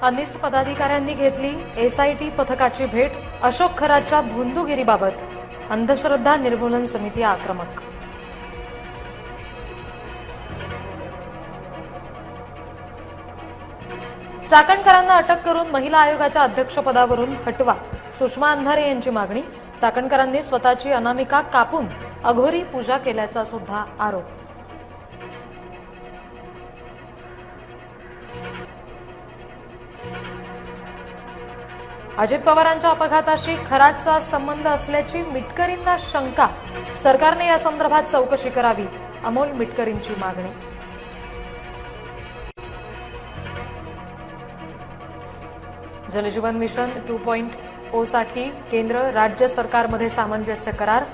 अनिस पदाधिकाऱ्यांनी घेतली एसआयटी पथकाची भेट। अशोक खराच्या भोंदूगिरीबाबत अंधश्रद्धा निर्मूलन समिती आक्रमक। चाकणकरांना अटक करून महिला आयोगाच्या अध्यक्षपदावरून हटवा, सुषमा अंधारे यांची मागणी। चाकणकरांनी स्वतःची अनामिका कापून अघोरी पूजा केल्याचा सुद्धा आरोप। अजित पवारांच्या अपघाताशी खराचा संबंध असल्याची मिटकरींना शंका। सरकारने या संदर्भात चौकशी करावी, अमोल मिटकरींची मागणी। जलजीवन मिशन 2.0 साठी केंद्र राज्य सरकारमध्ये सामंजस्य करार।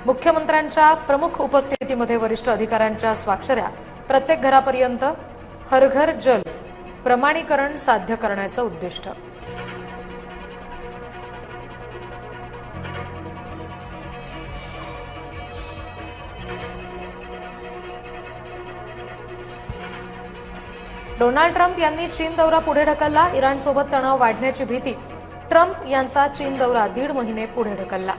मुख्यमंत्र्यांच्या प्रमुख उपस्थितीमध्ये वरिष्ठ अधिकाऱ्यांच्या स्वाक्षऱ्या। प्रत्येक घरापर्यंत हर घर जल प्रमाणीकरण साध्य करण्याचं उद्दिष्ट। डोनाल्ड ट्रम्प यांनी चीन दौरा पुढे ढकलला। इराणसोबत तणाव वाढण्याची भीती। ट्रम्प यांचा चीन दौरा 1.5 महिने पुढे ढकलला।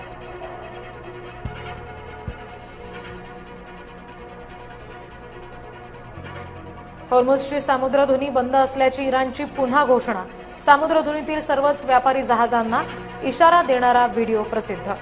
हॉर्मुझची सामुद्रधुनी बंद असल्याची इराणची पुन्हा घोषणा। सामुद्रधुनीतील सर्वच व्यापारी जहाजांना इशारा देणारा व्हिडिओ प्रसिद्ध।